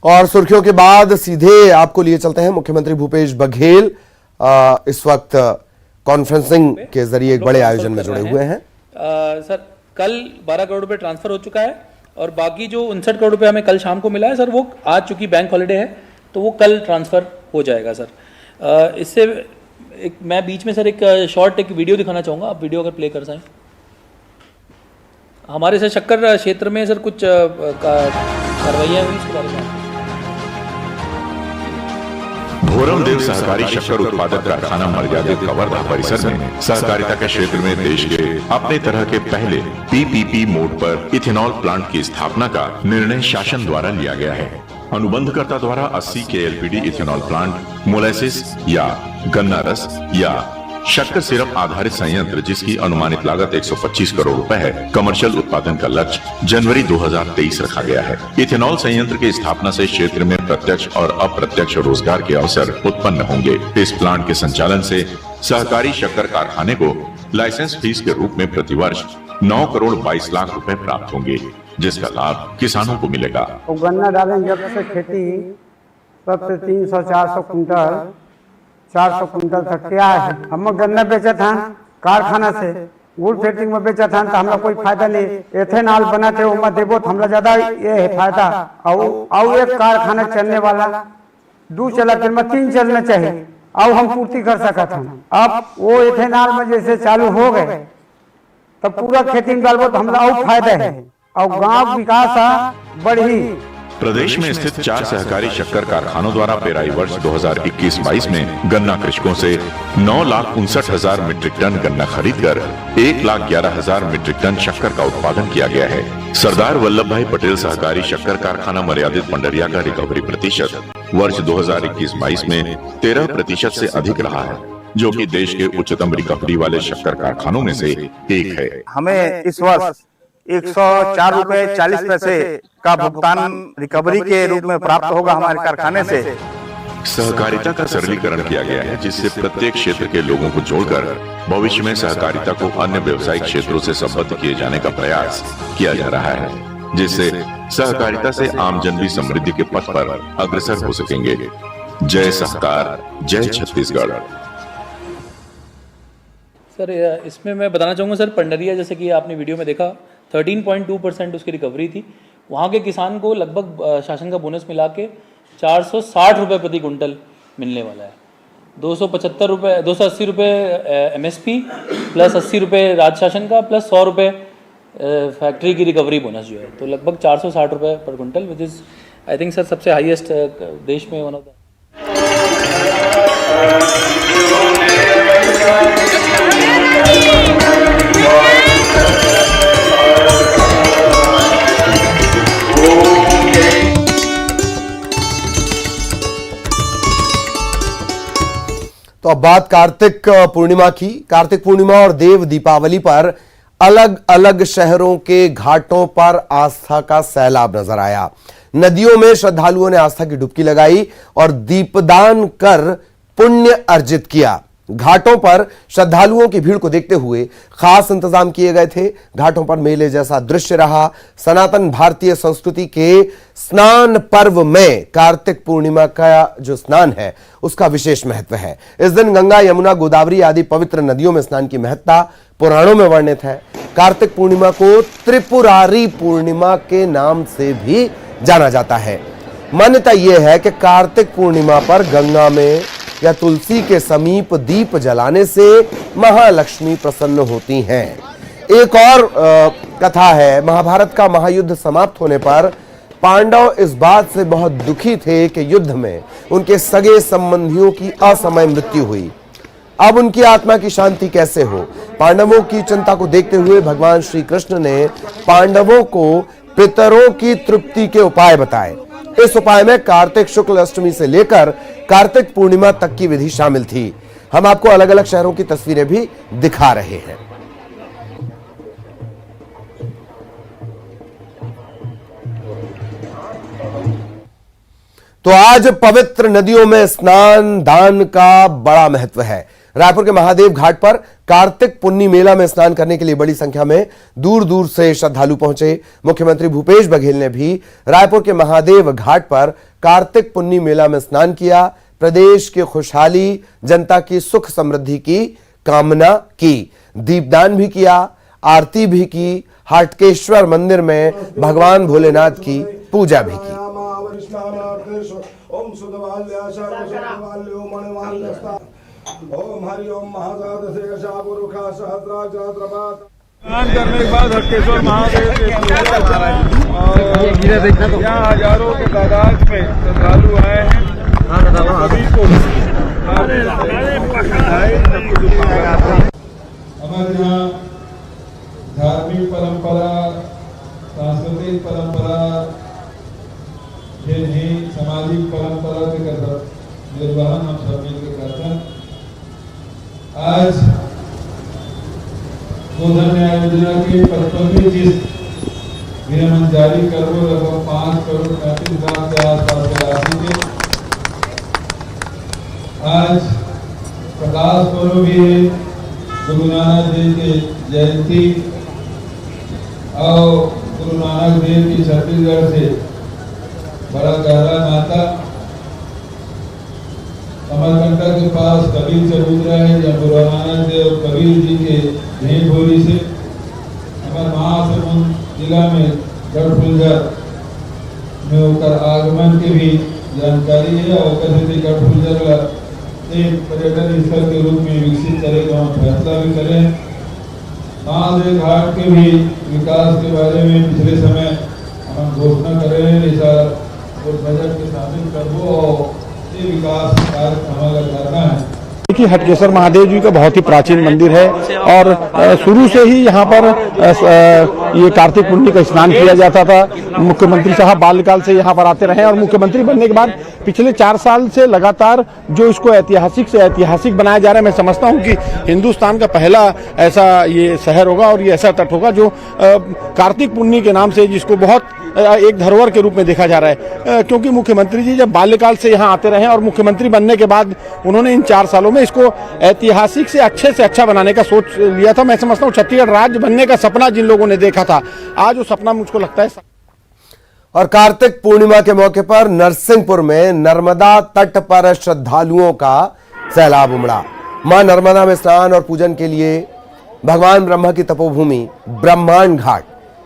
और सुर्खियों के बाद सीधे आपको लिए चलते हैं मुख्यमंत्री भूपेश बघेल इस वक्त कॉन्फ्रेंसिंग के जरिए एक बड़े आयोजन में जुड़े हुए हैं। सर कल 12 करोड़ रुपए ट्रांसफर हो चुका है और बाकी जो 59 करोड़ रुपए हमें कल शाम को मिला है सर, वो आज चूंकि बैंक हॉलिडे है तो वो कल ट्रांसफर हो जाएगा सर। इससे मैं बीच में सर एक शॉर्ट एक वीडियो दिखाना चाहूँगा, आप वीडियो अगर प्ले कर सकें। हमारे सर शक्कर क्षेत्र में सर कुछ कार्रवाइयाँ हुई, इसके बारे में। भोरमदेव सहकारी शक्कर उत्पादक कारखाना मर्यादित कवर्धा परिसर में सहकारिता के क्षेत्र में देश के अपने तरह के पहले पीपीपी मोड पर इथेनॉल प्लांट की स्थापना का निर्णय शासन द्वारा लिया गया है। अनुबंधकर्ता द्वारा 80 के एलपीडी इथेनॉल प्लांट, मोलेसिस या गन्ना रस या शक्कर सिरप आधारित संयंत्र जिसकी अनुमानित लागत 125 करोड़ रुपए है, कमर्शियल उत्पादन का लक्ष्य जनवरी 2023 रखा गया है। इथेनॉल संयंत्र की स्थापना से क्षेत्र में प्रत्यक्ष और अप्रत्यक्ष रोजगार के अवसर उत्पन्न होंगे। इस प्लांट के संचालन से सहकारी शक्कर कारखाने को लाइसेंस फीस के रूप में प्रतिवर्ष 9 करोड़ 22 लाख रुपए प्राप्त होंगे, जिसका लाभ किसानों को मिलेगा। गन्ना डालें जब से खेती तब से 300-400 कुंटल 400 कुंटल तक क्या है। हम गन्ना बेचा था कारखाना से, गुड़ फैक्ट्री में बेचा था तो हमें कोई फायदा नहीं। एथेनॉल बना थे वो मत देवो तो हमला ज्यादा ये है फायदा। और एक कारखाना चलने वाला 2 चला फिर में 3 चलना चाहिए और हम पूर्ति कर सका था। अब वो एथेनॉल में जैसे चालू हो गए तब पूरा खेती में डालबो तो हमला और फायदा है और गाँव विकास बढ़ी। प्रदेश में स्थित 4 सहकारी शक्कर कारखानों द्वारा पेराई वर्ष 2021-22 में गन्ना कृषकों से 9,59,000 मीट्रिक टन गन्ना खरीदकर 1,11,000 मीट्रिक टन शक्कर का उत्पादन किया गया है। सरदार वल्लभ भाई पटेल सहकारी शक्कर कारखाना मर्यादित पंडरिया का रिकवरी प्रतिशत वर्ष 2021-22 में 13% से अधिक रहा है, जो कि देश के उच्चतम रिकवरी वाले शक्कर कारखानों में से एक है। हमें इस वर्ष 104 रुपए 40 पैसे का भुगतान रिकवरी के रूप में प्राप्त होगा हमारे कारखाने से। सहकारिता का सरलीकरण किया गया है, जिससे प्रत्येक क्षेत्र के लोगों को जोड़कर भविष्य में सहकारिता को अन्य व्यवसायिक क्षेत्रों से संबद्ध किए जाने का प्रयास किया जा रहा है, जिससे सहकारिता से आम जन भी समृद्धि के पथ पर अग्रसर हो सकेंगे। जय सहकार, जय छत्तीसगढ़। सर इसमें मैं बताना चाहूँगा सर, पंडरिया जैसे कि आपने वीडियो में देखा 13.2% उसकी रिकवरी थी। वहाँ के किसान को लगभग शासन का बोनस मिला के 460 रुपये प्रति कुंटल मिलने वाला है। 275 रुपये 280 रुपये MSP प्लस 80 रुपये राज्य शासन का प्लस 100 रुपये फैक्ट्री की रिकवरी बोनस जो है, तो लगभग 460 रुपये पर quintal, which is I think sir सबसे हाईएस्ट देश में वन ऑफ द। तो अब बात कार्तिक पूर्णिमा की। कार्तिक पूर्णिमा और देव दीपावली पर अलग अलग शहरों के घाटों पर आस्था का सैलाब नजर आया। नदियों में श्रद्धालुओं ने आस्था की डुबकी लगाई और दीपदान कर पुण्य अर्जित किया। घाटों पर श्रद्धालुओं की भीड़ को देखते हुए खास इंतजाम किए गए थे। घाटों पर मेले जैसा दृश्य रहा। सनातन भारतीय संस्कृति के स्नान पर्व में कार्तिक पूर्णिमा का जो स्नान है उसका विशेष महत्व है। इस दिन गंगा, यमुना, गोदावरी आदि पवित्र नदियों में स्नान की महत्ता पुराणों में वर्णित है। कार्तिक पूर्णिमा को त्रिपुरारी पूर्णिमा के नाम से भी जाना जाता है। मान्यता यह है कि कार्तिक पूर्णिमा पर गंगा में या तुलसी के समीप दीप जलाने से महालक्ष्मी प्रसन्न होती हैं। एक और कथा है। महाभारत का महायुद्ध समाप्त होने पर पांडव इस बात से बहुत दुखी थे कि युद्ध में उनके सगे संबंधियों की असमय मृत्यु हुई। अब उनकी आत्मा की शांति कैसे हो? पांडवों की चिंता को देखते हुए भगवान श्री कृष्ण ने पांडवों को पितरों की तृप्ति के उपाय बताए। इस उपाय में कार्तिक शुक्ल अष्टमी से लेकर कार्तिक पूर्णिमा तक की विधि शामिल थी। हम आपको अलग अलग शहरों की तस्वीरें भी दिखा रहे हैं। तो आज पवित्र नदियों में स्नान दान का बड़ा महत्व है। रायपुर के महादेव घाट पर कार्तिक पुन्नी मेला में स्नान करने के लिए बड़ी संख्या में दूर दूर से श्रद्धालु पहुंचे। मुख्यमंत्री भूपेश बघेल ने भी रायपुर के महादेव घाट पर कार्तिक पुन्नी मेला में स्नान किया। प्रदेश की खुशहाली, जनता की सुख समृद्धि की कामना की, दीपदान भी किया, आरती भी की, हाटकेश्वर मंदिर में भगवान भोलेनाथ की पूजा भी की। ओम हरि ओम महाजात से शापुरुखा सहस्राजात स्नान करने के बाद हटकेश्वर महादेव के और यहाँ हजारों के तादाद में श्रद्धालु आए हैं। सभी को हमारे यहाँ धार्मिक परंपरा, सांस्कृतिक परंपरा, सामाजिक परंपरा के निर्वहन हम सब मिलकर करते हैं। आज गोधन न्याय योजना की 55वीं किस्त गृह मंत्री जारी कर लगभग 5 करोड़ 35 लाख के आसपास की राशि के आज प्रकाश पर्व भी है। गुरु नानक देव की जयंती और गुरु नानक देव की छत्तीसगढ़ से बड़ा गहरा नाता। अमरकंटक के पास कबीर चबूतरा है, जहाँ गुरु नानक देव कबीर जी के भेंट होली से हमारे महासमुंद जिला में गढ़फुलझर में होकर आगमन की भी जानकारी है और कैसे गढ़फुलझर एक पर्यटन स्थल के रूप में विकसित करेगा, हम फैसला भी करें। महादेव घाट के भी विकास के बारे में पिछले समय हम घोषणा कर रहे हैं, ऐसा बजट के शामिल करबो और ये विकास कार्य हमारा करना है। देखिए, हटकेश्वर महादेव जी का बहुत ही प्राचीन मंदिर है और शुरू से ही यहाँ पर ये कार्तिक पुन्नी का स्नान किया जाता था। मुख्यमंत्री साहब बाल्यकाल से यहाँ पर आते रहे और मुख्यमंत्री बनने के बाद पिछले 4 साल से लगातार जो इसको ऐतिहासिक से ऐतिहासिक बनाया जा रहा है। मैं समझता हूँ कि हिंदुस्तान का पहला ऐसा ये शहर होगा और ये ऐसा तट होगा जो कार्तिक पुन्नी के नाम से जिसको बहुत एक धरोहर के रूप में देखा जा रहा है, क्योंकि मुख्यमंत्री जी जब बाल्यकाल से यहाँ आते रहे और मुख्यमंत्री बनने के बाद उन्होंने इन 4 सालों में इसको ऐतिहासिक से अच्छा बनाने का सोच लिया था। मैं समझता हूँ छत्तीसगढ़ राज्य बनने का सपना जिन लोगों ने देखा था, आज वो सपना मुझको लगता है। और कार्तिक पूर्णिमा के मौके पर नरसिंहपुर में नर्मदा तट पर श्रद्धालुओं का सैलाब उमड़ा। मां नर्मदा में स्नान और पूजन के लिए भगवान ब्रह्मा की तपोभूमि ब्रह्मांड घाट,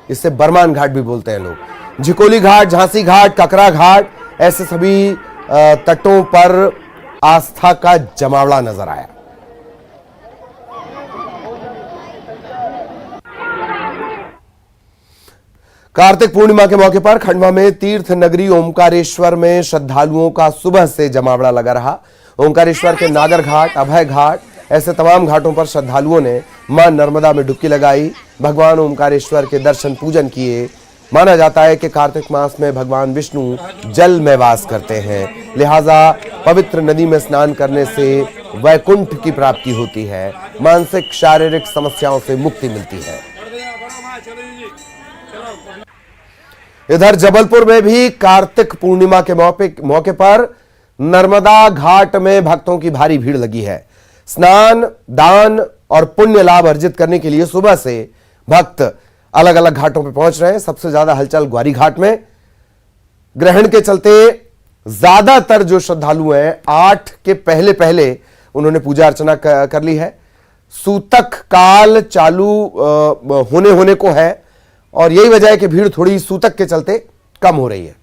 इससे बरमान घाट भी बोलते हैं लोग, झिकोली घाट, झांसी घाट, ककरा घाट, ऐसे सभी तटों पर आस्था का जमावड़ा नजर आया। कार्तिक पूर्णिमा के मौके पर खंडवा में तीर्थ नगरी ओमकारेश्वर में श्रद्धालुओं का सुबह से जमावड़ा लगा रहा। ओमकारेश्वर के नागर घाट, अभय घाट, ऐसे तमाम घाटों पर श्रद्धालुओं ने मां नर्मदा में डुबकी लगाई, भगवान ओमकारेश्वर के दर्शन पूजन किए। माना जाता है कि कार्तिक मास में भगवान विष्णु जल में वास करते हैं, लिहाजा पवित्र नदी में स्नान करने से वैकुंठ की प्राप्ति होती है, मानसिक शारीरिक समस्याओं से मुक्ति मिलती है। इधर जबलपुर में भी कार्तिक पूर्णिमा के मौके पर नर्मदा घाट में भक्तों की भारी भीड़ लगी है। स्नान, दान और पुण्य लाभ अर्जित करने के लिए सुबह से भक्त अलग अलग घाटों पर पहुंच रहे हैं। सबसे ज्यादा हलचल ग्वारी घाट में। ग्रहण के चलते ज्यादातर जो श्रद्धालु हैं 8 के पहले उन्होंने पूजा अर्चना कर ली है। सूतक काल चालू होने को है और यही वजह है कि भीड़ थोड़ी सूतक के चलते कम हो रही है।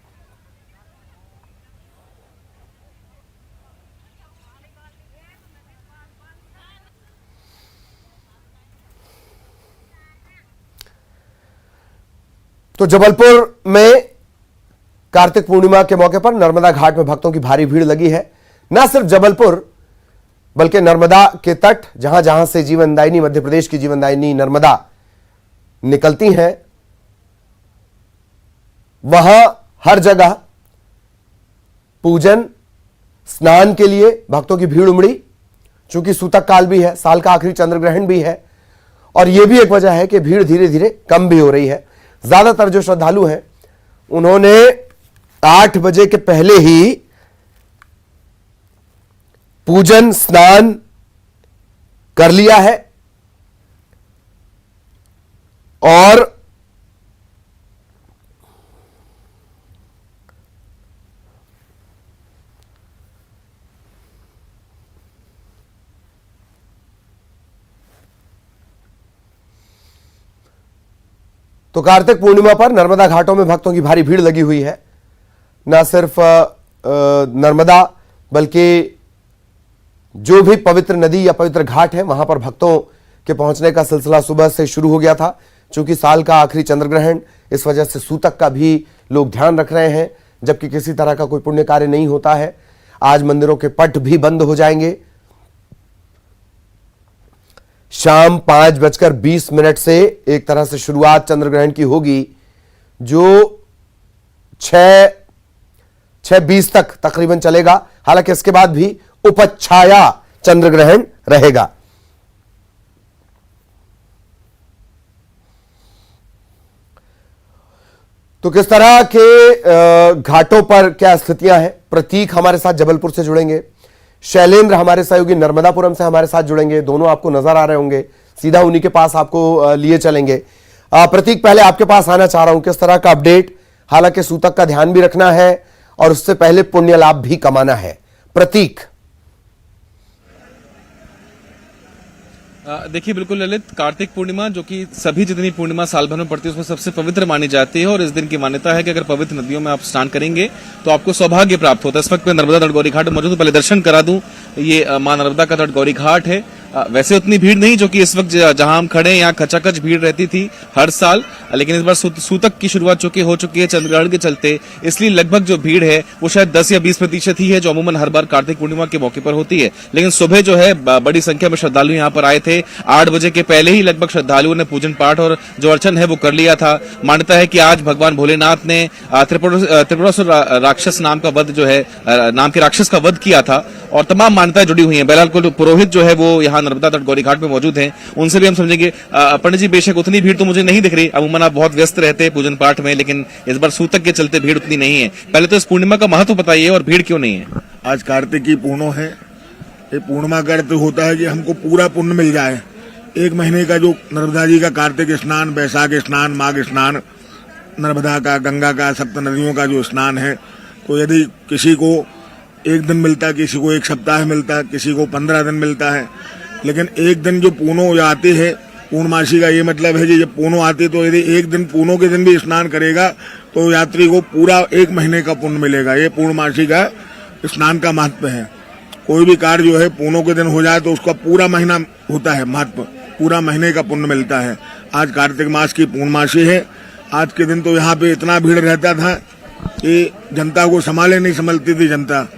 तो जबलपुर में कार्तिक पूर्णिमा के मौके पर नर्मदा घाट में भक्तों की भारी भीड़ लगी है। न सिर्फ जबलपुर बल्कि नर्मदा के तट, जहां जहां से जीवनदायिनी, मध्य प्रदेश की जीवनदायिनी नर्मदा निकलती हैं, वहां हर जगह पूजन, स्नान के लिए भक्तों की भीड़ उमड़ी। चूंकि सूतक काल भी है, साल का आखिरी चंद्र ग्रहण भी है और यह भी एक वजह है कि भीड़ धीरे धीरे कम भी हो रही है। ज्यादातर जो श्रद्धालु हैं उन्होंने 8 बजे के पहले ही पूजन, स्नान कर लिया है और तो कार्तिक पूर्णिमा पर नर्मदा घाटों में भक्तों की भारी भीड़ लगी हुई है। न सिर्फ नर्मदा बल्कि जो भी पवित्र नदी या पवित्र घाट है वहां पर भक्तों के पहुंचने का सिलसिला सुबह से शुरू हो गया था। चूंकि साल का आखिरी चंद्रग्रहण, इस वजह से सूतक का भी लोग ध्यान रख रहे हैं, जबकि किसी तरह का कोई पुण्य कार्य नहीं होता है। आज मंदिरों के पट भी बंद हो जाएंगे। शाम 5:20 से एक तरह से शुरुआत चंद्रग्रहण की होगी, जो 6:20 तक तकरीबन चलेगा। हालांकि इसके बाद भी उपछाया चंद्रग्रहण रहेगा। तो किस तरह के घाटों पर क्या स्थितियां हैं, प्रतीक हमारे साथ जबलपुर से जुड़ेंगे, शैलेंद्र हमारे सहयोगी नर्मदापुरम से हमारे साथ जुड़ेंगे। दोनों आपको नजर आ रहे होंगे, सीधा उन्हीं के पास आपको लिए चलेंगे। प्रतीक, पहले आपके पास आना चाह रहा हूं, किस तरह का अपडेट? हालांकि सूतक का ध्यान भी रखना है और उससे पहले पुण्य लाभ भी कमाना है। प्रतीक। देखिए, बिल्कुल ललित, कार्तिक पूर्णिमा जो कि सभी जितनी पूर्णिमा साल भर में पड़ती है उसमें सबसे पवित्र मानी जाती है और इस दिन की मान्यता है कि अगर पवित्र नदियों में आप स्नान करेंगे तो आपको सौभाग्य प्राप्त होता है। इस वक्त मैं नर्मदा तट गौरी घाट मौजूद हूं। पहले दर्शन करा दूं, ये मां नर्मदा का तट गौरी घाट है। वैसे उतनी भीड़ नहीं जो कि इस वक्त जहां हम खड़े हैं, यहाँ खचाखच भीड़ रहती थी हर साल, लेकिन इस बार सूतक की शुरुआत चूंकि हो चुकी है चंद्रग्रहण के चलते, इसलिए लगभग जो भीड़ है वो शायद 10 या 20% ही है, जो अमूमन हर बार कार्तिक पूर्णिमा के मौके पर होती है। लेकिन सुबह जो है बड़ी संख्या में श्रद्धालु यहाँ पर आए थे। 8 बजे के पहले ही लगभग श्रद्धालुओं ने पूजन पाठ और जो अर्चन है वो कर लिया था। मान्यता है कि आज भगवान भोलेनाथ ने त्रिपुरासुर राक्षस नाम का वध जो है, नाम के राक्षस का वध किया था और तमाम मान्यताएं जुड़ी हुई हैं। बहरहाल पुरोहित जो है वो यहाँ नर्मदा तट गौरी घाट में मौजूद हैं, उनसे भी हम समझेंगे। पंडित जी, बेशक उतनी भीड़ तो मुझे नहीं दिख रही, अमूमन आप बहुत व्यस्त रहते हैं पूजन पाठ में, लेकिन इस बार सूतक के चलते भीड़ उतनी नहीं है। पहले तो इस पूर्णिमा का महत्व बताइए और भीड़ क्यों नहीं है? आज कार्तिक की पूर्णो है। ये पूर्णिमा का अर्थ होता है कि हमको पूरा पुण्य मिल जाए। एक महीने का जो नर्मदा जी का कार्तिक स्नान, बैसाख स्नान, माघ स्नान, नर्मदा का, गंगा का, सप्त नदियों का जो स्नान है, तो यदि किसी को एक दिन मिलता है, किसी को एक सप्ताह मिलता है, किसी को 15 दिन मिलता है, लेकिन एक दिन जो पूर्णो आती है, पूर्णमासी का ये मतलब है कि जब पूर्णो आती है तो यदि एक दिन पूर्णो के दिन भी स्नान करेगा तो यात्री को पूरा एक महीने का पुण्य मिलेगा। ये पूर्णमासी का स्नान का महत्व है। कोई भी कार्य जो है पूर्णो के दिन हो जाए तो उसका पूरा महीना होता है महत्व, पूरा महीने का पुण्य मिलता है। आज कार्तिक मास की पूर्णमासी है। आज के दिन तो यहाँ पे इतना भीड़ रहता था कि जनता को संभाले नहीं संभलती थी जनता।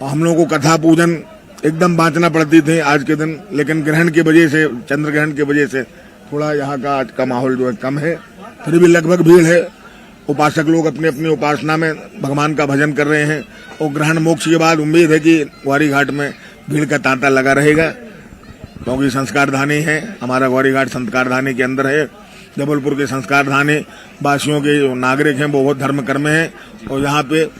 हम लोगों को कथा पूजन एकदम बांटना पड़ती थी आज के दिन, लेकिन ग्रहण की वजह से, चंद्र ग्रहण की वजह से थोड़ा यहाँ का आज का माहौल जो है कम है। फिर भी लगभग भीड़ है। उपासक लोग अपनी अपनी उपासना में भगवान का भजन कर रहे हैं और ग्रहण मोक्ष के बाद उम्मीद है कि गौरी घाट में भीड़ का तांता लगा रहेगा, क्योंकि संस्कार धानी है। हमारा गौरी घाट संस्कार धानी के अंदर है। जबलपुर के संस्कार धानी वासियों के जो नागरिक हैं वो बहुत धर्म कर्म है और यहाँ पे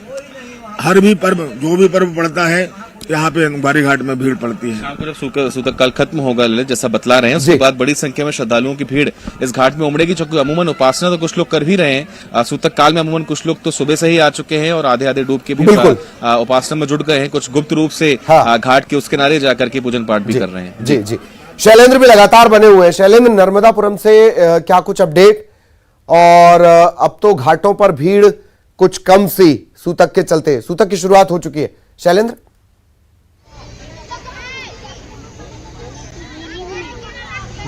हर भी पर्व, जो भी पर्व पड़ता है, यहाँ पे गौरी घाट में भीड़ पड़ती है। शाम को जब सूतक काल खत्म होगा ललित, जैसा बतला रहे हैं, उसके बाद बड़ी संख्या में श्रद्धालुओं की भीड़ इस घाट में उमड़ेगी। चूंकि अमूमन उपासना तो कुछ लोग कर भी रहे हैं, सूतक काल में अमूमन कुछ लोग तो सुबह से ही आ चुके हैं और आधे आधे डूब के भी उपासना में जुट गए हैं। कुछ गुप्त रूप से घाट के उस किनारे जाकर के पूजन पाठ भी कर रहे हैं। जी जी, शैलेंद्र भी लगातार बने हुए हैं। शैलेंद्र, नर्मदापुरम से क्या कुछ अपडेट? और अब तो घाटों पर भीड़ कुछ कम सी सूतक के चलते, सूतक की शुरुआत हो चुकी है। शैलेंद्र।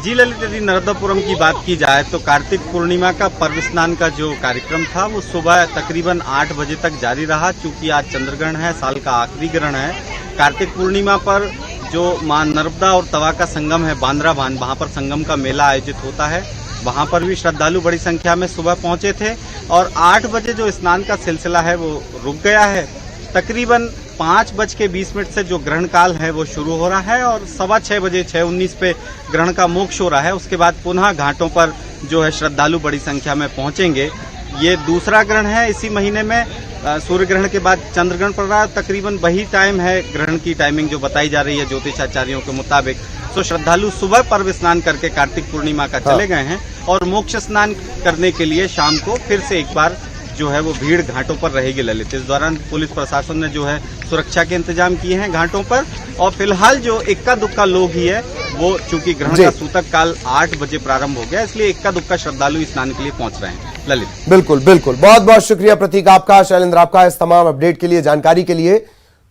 जी ललित, यदि नर्मदापुरम की बात की जाए तो कार्तिक पूर्णिमा का पर्व स्नान का जो कार्यक्रम था वो सुबह तकरीबन 8 बजे तक जारी रहा। चूंकि आज चंद्रग्रहण है, साल का आखिरी ग्रहण है। कार्तिक पूर्णिमा पर जो मां नर्मदा और तवा का संगम है, बांद्रा बांध, वहां पर संगम का मेला आयोजित होता है। वहां पर भी श्रद्धालु बड़ी संख्या में सुबह पहुंचे थे और 8 बजे जो स्नान का सिलसिला है वो रुक गया है। तकरीबन 5:20 से जो ग्रहण काल है वो शुरू हो रहा है और 6:15 बजे 6:19 पे ग्रहण का मोक्ष हो रहा है। उसके बाद पुनः घाटों पर जो है श्रद्धालु बड़ी संख्या में पहुंचेंगे। ये दूसरा ग्रहण है इसी महीने में। सूर्य ग्रहण के बाद चंद्र ग्रहण पड़ रहा है। तकरीबन वही टाइम है, ग्रहण की टाइमिंग जो बताई जा रही है ज्योतिषाचार्यों के मुताबिक तो श्रद्धालु सुबह पर्व स्नान करके कार्तिक पूर्णिमा का चले गए हैं और मोक्ष स्नान करने के लिए शाम को फिर से एक बार जो है वो भीड़ घाटों पर रहेगी ललित। इस दौरान पुलिस प्रशासन ने जो है सुरक्षा के इंतजाम किए हैं घाटों पर, और फिलहाल जो इक्का दुक्का लोग ही है वो चूंकि ग्रहण का सूतक काल 8 बजे प्रारंभ हो गया, इसलिए इक्का दुक्का श्रद्धालु स्नान के लिए पहुंच रहे हैं ललित। बिल्कुल बिल्कुल, बहुत बहुत शुक्रिया प्रतीक आपका, शैलेंद्र आपका इस तमाम अपडेट के लिए, जानकारी के लिए।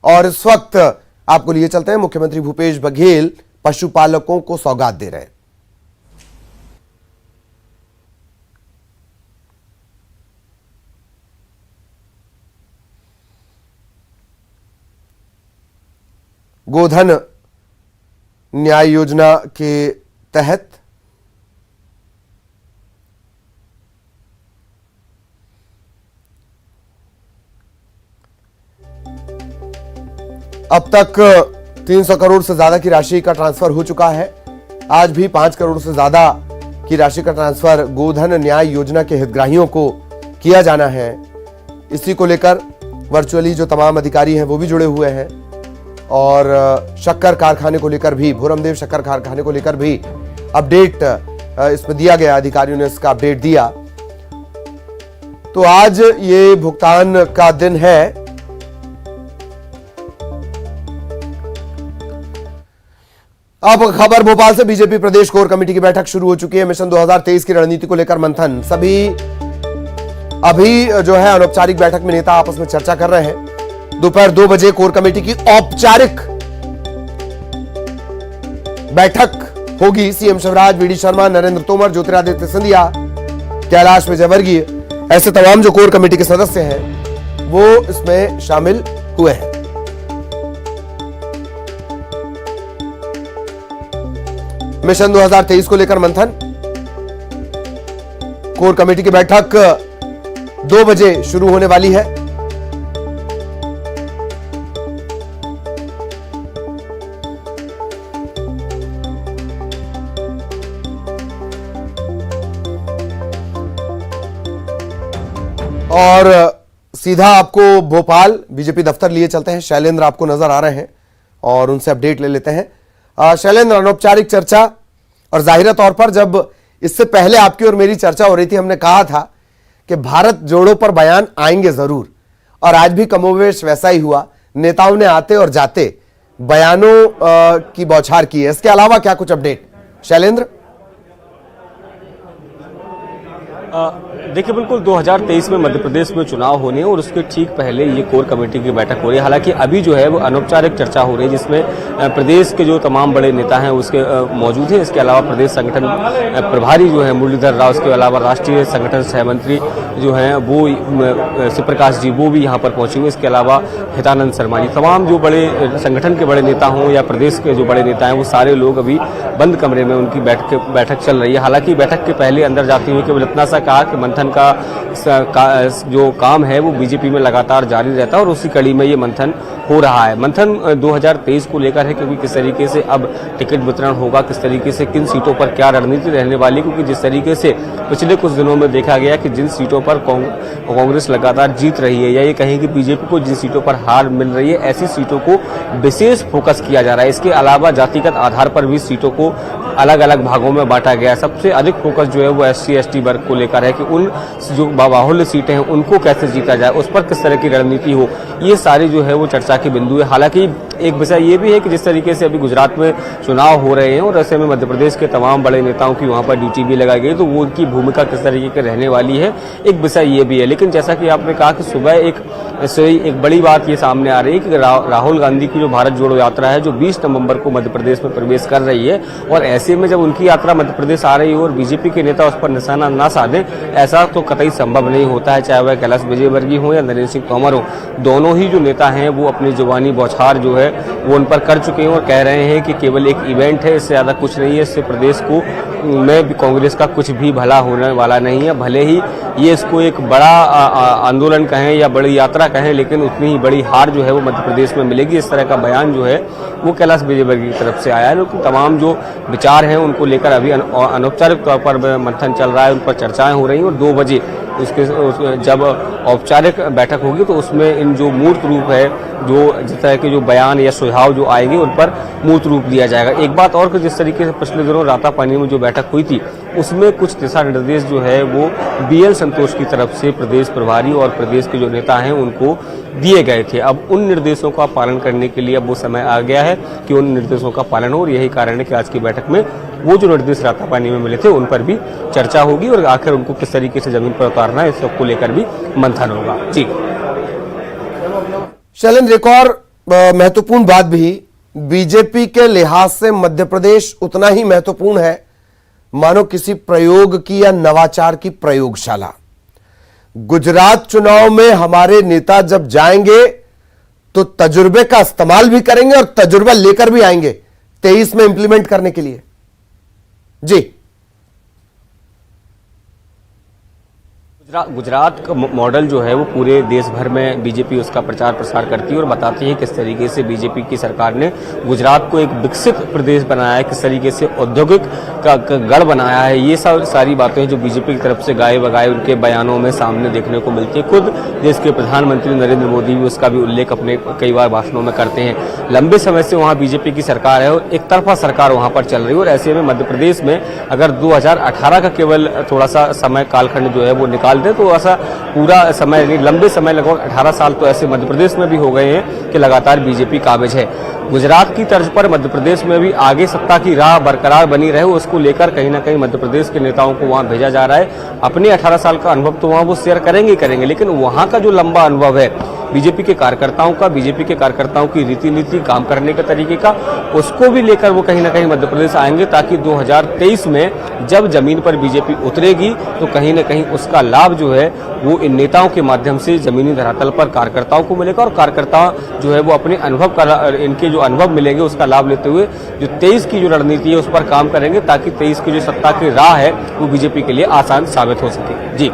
और इस वक्त आपको लिए चलते हैं, मुख्यमंत्री भूपेश बघेल पशुपालकों को सौगात दे रहे हैं। गोधन न्याय योजना के तहत अब तक 300 करोड़ से ज्यादा की राशि का ट्रांसफर हो चुका है। आज भी 5 करोड़ से ज्यादा की राशि का ट्रांसफर गोधन न्याय योजना के हितग्राहियों को किया जाना है। इसी को लेकर वर्चुअली जो तमाम अधिकारी हैं वो भी जुड़े हुए हैं, और शक्कर कारखाने को लेकर भी, भोरमदेव शक्कर कारखाने को लेकर भी अपडेट इसमें दिया गया, अधिकारियों ने इसका अपडेट दिया। तो आज ये भुगतान का दिन है। अब खबर भोपाल से, बीजेपी प्रदेश कोर कमेटी की बैठक शुरू हो चुकी है। मिशन 2023 की रणनीति को लेकर मंथन, सभी अभी जो है अनौपचारिक बैठक में नेता आपस में चर्चा कर रहे हैं। दोपहर 2 बजे कोर कमेटी की औपचारिक बैठक होगी। सीएम शिवराज, वीडी शर्मा, नरेंद्र तोमर, ज्योतिरादित्य सिंधिया, कैलाश विजयवर्गीय, ऐसे तमाम जो कोर कमेटी के सदस्य हैं वो इसमें शामिल हुए हैं। मिशन 2023 को लेकर मंथन, कोर कमेटी की बैठक 2 बजे शुरू होने वाली है। और सीधा आपको भोपाल बीजेपी दफ्तर लिए चलते हैं। शैलेंद्र आपको नजर आ रहे हैं और उनसे अपडेट ले लेते हैं। शैलेंद्र, अनौपचारिक चर्चा, और जाहिर तौर पर जब इससे पहले आपकी और मेरी चर्चा हो रही थी, हमने कहा था कि भारत जोड़ो पर बयान आएंगे जरूर, और आज भी कमोवेश वैसा ही हुआ। नेताओं ने आते और जाते बयानों की बौछार की है। इसके अलावा क्या कुछ अपडेट शैलेंद्र? देखिए, बिल्कुल 2023 में मध्य प्रदेश में चुनाव होने और उसके ठीक पहले ये कोर कमेटी की बैठक हो रही है। हालांकि अभी जो है वो अनौपचारिक चर्चा हो रही है, जिसमें प्रदेश के जो तमाम बड़े नेता हैं उसके मौजूद हैं। इसके अलावा प्रदेश संगठन प्रभारी जो है मुरलीधर राव, उसके अलावा राष्ट्रीय संगठन सहमंत्री जो हैं वो शिवप्रकाश जी, वो भी यहाँ पर पहुंचेंगे। इसके अलावा हितानंद शर्मा जी, तमाम जो बड़े संगठन के बड़े नेता हों या प्रदेश के जो बड़े नेता हैं वो सारे लोग अभी बंद कमरे में उनकी बैठक चल रही है। हालांकि बैठक के पहले अंदर जाते हुए केवल इतना सा कहा कि मंथन का जो काम है वो बीजेपी में लगातार जारी रहता है और उसी कड़ी में ये मंथन हो रहा है। मंथन 2023 को लेकर है, क्योंकि किस तरीके से अब टिकट वितरण होगा, किस तरीके से किन सीटों पर क्या रणनीति रहने वाली, क्योंकि जिस तरीके से पिछले कुछ दिनों में देखा गया कि जिन सीटों पर कांग्रेस लगातार जीत रही है, या ये कहें कि बीजेपी को जिन सीटों पर हार मिल रही है, ऐसी सीटों को विशेष फोकस किया जा रहा है। इसके अलावा जातिगत आधार पर भी सीटों को अलग अलग भागों में बांटा गया है। सबसे अधिक फोकस जो है वो SC/ST वर्ग को लेकर है कि उन जो बाहुल्य सीटें हैं उनको कैसे जीता जाए, उस पर किस तरह की रणनीति हो, ये सारी जो है वो चर्चा के बिंदु है। हालांकि एक विषय ये भी है कि जिस तरीके से अभी गुजरात में चुनाव हो रहे हैं और ऐसे में मध्य प्रदेश के तमाम बड़े नेताओं की वहां पर ड्यूटी भी लगाई गई, तो वो उनकी भूमिका किस तरीके की रहने वाली है, एक विषय ये भी है। लेकिन जैसा कि आपने कहा कि सुबह एक बड़ी बात ये सामने आ रही है कि राहुल गांधी की जो भारत जोड़ो यात्रा है, जो 20 नवंबर को मध्य प्रदेश में प्रवेश कर रही है, और ऐसे में जब उनकी यात्रा मध्य प्रदेश आ रही हो और बीजेपी के नेता उस पर निशाना ना साधे, ऐसा तो कतई संभव नहीं होता है। चाहे वह कैलाश विजयवर्गीय हो या नरेंद्र सिंह तोमर हो, दोनों ही जो नेता हैं वो अपनी जुबानी बौछार जो है वो उन पर कर चुके हैं और कह रहे हैं कि केवल एक इवेंट है, इससे ज्यादा कुछ नहीं है, इससे प्रदेश को में भी कांग्रेस का कुछ भी भला होने वाला नहीं है। भले ही ये इसको एक बड़ा आंदोलन कहें या बड़ी यात्रा कहें, लेकिन उतनी ही बड़ी हार जो है वो मध्य प्रदेश में मिलेगी। इस तरह का बयान जो है वो कैलाश विजयवर्गीय की तरफ से आया है। लेकिन तमाम जो विचार हैं उनको लेकर अभी अनौपचारिक तौर पर मंथन चल रहा है, उन पर चर्चाएं हो रही हैं और 2 बजे जब औपचारिक बैठक होगी तो उसमें इन जो मूर्त रूप है, जो जिस तरह के जो बयान या सुझाव जो आएंगे उन पर मूर्त रूप दिया जाएगा। एक बात और कि जिस तरीके से पिछले दिनों रातापानी में जो बैठक हुई थी उसमें कुछ दिशा निर्देश जो है वो BL संतोष की तरफ से प्रदेश प्रभारी और प्रदेश के जो नेता हैं उनको दिए गए थे। अब उन निर्देशों का पालन करने के लिए अब वो समय आ गया है कि उन निर्देशों का पालन हो, और यही कारण है कि आज की बैठक में वो जो निर्देश रातापानी में मिले थे उन पर भी चर्चा होगी और आखिर उनको किस तरीके से जमीन पर उतारना है इस सबको लेकर भी मंथन होगा। जी शैलेंद्र, एक और महत्वपूर्ण बात भी, बीजेपी के लिहाज से मध्य प्रदेश उतना ही महत्वपूर्ण है मानो किसी प्रयोग की या नवाचार की प्रयोगशाला। गुजरात चुनाव में हमारे नेता जब जाएंगे तो तजुर्बे का इस्तेमाल भी करेंगे और तजुर्बा लेकर भी आएंगे 23 में इंप्लीमेंट करने के लिए। जी, गुजरात का मॉडल जो है वो पूरे देश भर में बीजेपी उसका प्रचार प्रसार करती है और बताती है किस तरीके से बीजेपी की सरकार ने गुजरात को एक विकसित प्रदेश बनाया है, किस तरीके से औद्योगिक का गढ़ बनाया है। ये सारी बातें जो बीजेपी की तरफ से गाए बगाए उनके बयानों में सामने देखने को मिलती है। खुद देश के प्रधानमंत्री नरेंद्र मोदी भी उसका भी उल्लेख अपने कई बार भाषणों में करते हैं। लंबे समय से वहाँ बीजेपी की सरकार है और एक तरफा सरकार वहाँ पर चल रही है, और ऐसे में मध्य प्रदेश में अगर 2018 का केवल थोड़ा सा समय कालखंड जो है वो निकाल दे तो ऐसा पूरा समय नहीं, लंबे समय लगभग 18 साल तो ऐसे मध्य प्रदेश में भी हो गए हैं कि लगातार बीजेपी काबिज है। गुजरात की तर्ज पर मध्य प्रदेश में भी आगे सत्ता की राह बरकरार बनी रहे, उसको लेकर कहीं ना कहीं मध्य प्रदेश के नेताओं को वहां भेजा जा रहा है। अपने 18 साल का अनुभव तो वहां वो शेयर करेंगे, लेकिन वहां का जो लंबा अनुभव है बीजेपी के कार्यकर्ताओं की रीति नीति, काम करने के तरीके का, उसको भी लेकर वो कहीं ना कहीं मध्य प्रदेश आएंगे, ताकि 2023 में जब जमीन पर बीजेपी उतरेगी तो कहीं ना कहीं उसका लाभ जो है वो इन नेताओं के माध्यम से जमीनी धरातल पर कार्यकर्ताओं को मिलेगा, और कार्यकर्ता जो है वो अपने अनुभव का, इनके जो अनुभव मिलेंगे उसका लाभ लेते हुए जो 23 की जो रणनीति है उस पर काम करेंगे, ताकि 23 की जो सत्ता की राह है वो बीजेपी के लिए आसान साबित हो सके। जी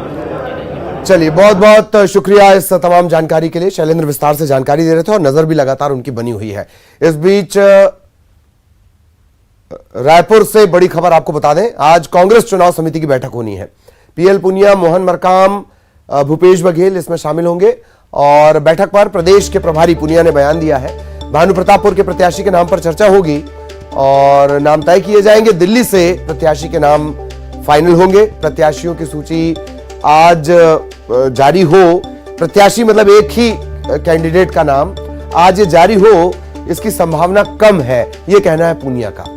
चलिए, बहुत बहुत शुक्रिया इस तमाम जानकारी के लिए। शैलेंद्र विस्तार से जानकारी दे रहे थे और नजर भी लगातार उनकी बनी हुई है। इस बीच रायपुर से बड़ी खबर आपको बता दें, आज कांग्रेस चुनाव समिति की बैठक होनी है। PL पुनिया, मोहन मरकाम, भूपेश बघेल इसमें शामिल होंगे, और बैठक पर प्रदेश के प्रभारी पुनिया ने बयान दिया है। भानु प्रतापपुर के प्रत्याशी के नाम पर चर्चा होगी और नाम तय किए जाएंगे। दिल्ली से प्रत्याशी के नाम फाइनल होंगे। प्रत्याशियों की सूची आज जारी हो, प्रत्याशी मतलब एक ही कैंडिडेट का नाम आज ये जारी हो, इसकी संभावना कम है, ये कहना है पुनिया का।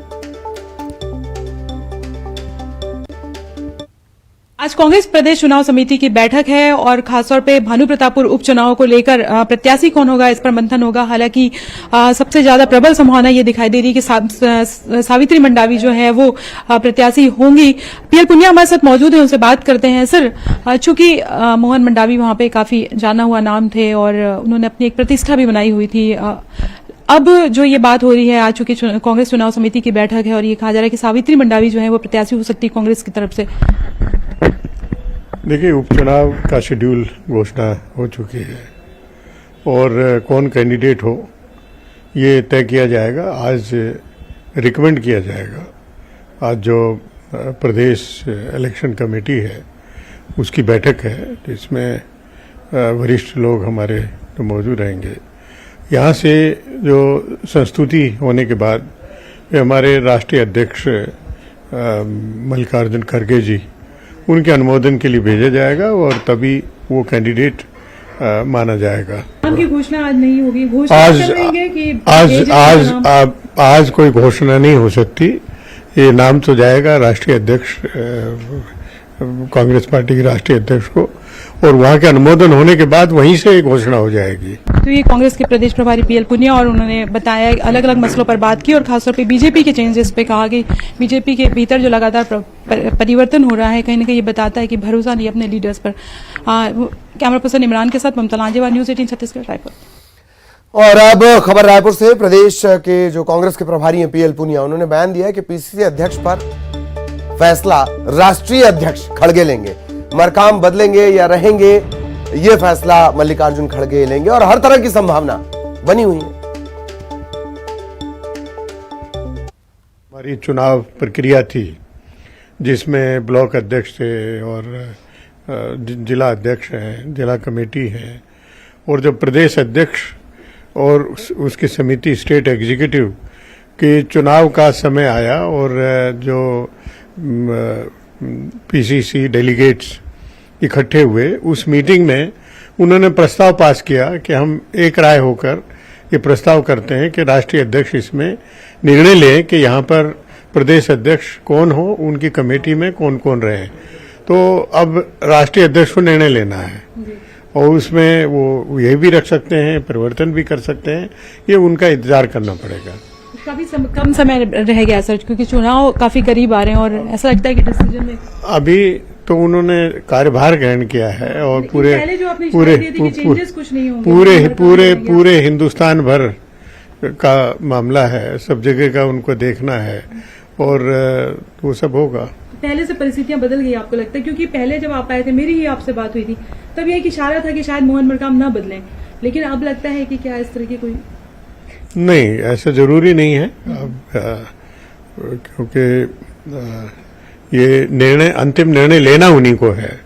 आज कांग्रेस प्रदेश चुनाव समिति की बैठक है और खासतौर पे भानु प्रतापपुर उपचुनाव को लेकर प्रत्याशी कौन होगा इस पर मंथन होगा। हालांकि सबसे ज्यादा प्रबल संभावना ये दिखाई दे रही है कि सावित्री मंडावी जो है वो प्रत्याशी होंगी। PL पुनिया हमारे साथ मौजूद है, उनसे बात करते हैं। सर, चूंकि मोहन मंडावी वहां पे काफी जाना हुआ नाम थे और उन्होंने अपनी एक प्रतिष्ठा भी बनाई हुई थी, अब जो ये बात हो रही है, आज चूंकि कांग्रेस चुनाव समिति की बैठक है और ये कहा जा रहा है कि सावित्री मंडावी जो है वो प्रत्याशी हो सकती है कांग्रेस की तरफ से। देखिए, उपचुनाव का शेड्यूल घोषणा हो चुकी है और कौन कैंडिडेट हो ये तय किया जाएगा। आज रिकमेंड किया जाएगा। आज जो प्रदेश इलेक्शन कमेटी है उसकी बैठक है, जिसमें वरिष्ठ लोग हमारे तो मौजूद रहेंगे। यहाँ से जो संस्तुति होने के बाद हमारे राष्ट्रीय अध्यक्ष मल्लिकार्जुन खड़गे जी, उनके अनुमोदन के लिए भेजा जाएगा और तभी वो कैंडिडेट माना जाएगा। नाम की घोषणा आज नहीं होगी, घोषणा कर देंगे कि आज कोई घोषणा नहीं हो सकती। ये नाम तो जाएगा राष्ट्रीय अध्यक्ष, कांग्रेस पार्टी के राष्ट्रीय अध्यक्ष को, और वहां के अनुमोदन होने के बाद वहीं से घोषणा हो जाएगी। तो ये कांग्रेस के प्रदेश प्रभारी PL पुनिया, और उन्होंने बताया अलग अलग मसलों पर बात की और खासतौर पे बीजेपी के चेंजेस पे कहा कि बीजेपी के भीतर जो लगातार परिवर्तन हो रहा है कहीं ना कहीं ये बताता है कि भरोसा नहीं अपने लीडर्स पर। कैमरा पर्सन इमरान के साथ ममता लांजेवाल, न्यूज 18 छत्तीसगढ़, रायपुर। और अब खबर रायपुर से। प्रदेश के जो कांग्रेस के प्रभारी हैं PL पुनिया, उन्होंने बयान दिया है कि PCC अध्यक्ष पर फैसला राष्ट्रीय अध्यक्ष खड़गे लेंगे। मरकाम बदलेंगे या रहेंगे, ये फैसला मल्लिकार्जुन खड़गे लेंगे और हर तरह की संभावना बनी हुई है। हमारी चुनाव प्रक्रिया थी जिसमें ब्लॉक अध्यक्ष थे और जिला अध्यक्ष हैं, जिला कमेटी है, और जब प्रदेश अध्यक्ष और उसकी समिति स्टेट एग्जीक्यूटिव के चुनाव का समय आया और जो पीसीसी डेलीगेट्स इकट्ठे हुए, उस मीटिंग में उन्होंने प्रस्ताव पास किया कि हम एक राय होकर ये प्रस्ताव करते हैं कि राष्ट्रीय अध्यक्ष इसमें निर्णय लें कि यहाँ पर प्रदेश अध्यक्ष कौन हो, उनकी कमेटी में कौन कौन रहे। तो अब राष्ट्रीय अध्यक्ष को निर्णय लेना है और उसमें वो ये भी रख सकते हैं, परिवर्तन भी कर सकते हैं, ये उनका इंतजार करना पड़ेगा। काफी कम समय रह गया सर, क्योंकि चुनाव काफी करीब आ रहे हैं और ऐसा लगता है कि डिसीजन में अभी तो उन्होंने कार्यभार ग्रहण किया है और पूरे पूरे हिंदुस्तान भर का मामला है, सब जगह का उनको देखना है और वो सब होगा। पहले से परिस्थितियां बदल गई आपको लगता है? क्योंकि पहले जब आप आए थे, मेरी ही आपसे बात हुई थी, तब यह एक इशारा था कि शायद मोहन मरकाम न बदलें, लेकिन अब लगता है कि क्या इस तरह की कोई नहीं, ऐसा जरूरी नहीं है अब, क्योंकि ये निर्णय, अंतिम निर्णय लेना उन्हीं को है।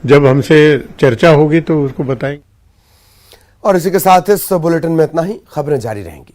जब हमसे चर्चा होगी तो उसको बताएंगे। और इसी के साथ इस बुलेटिन में इतना ही। खबरें जारी रहेंगी।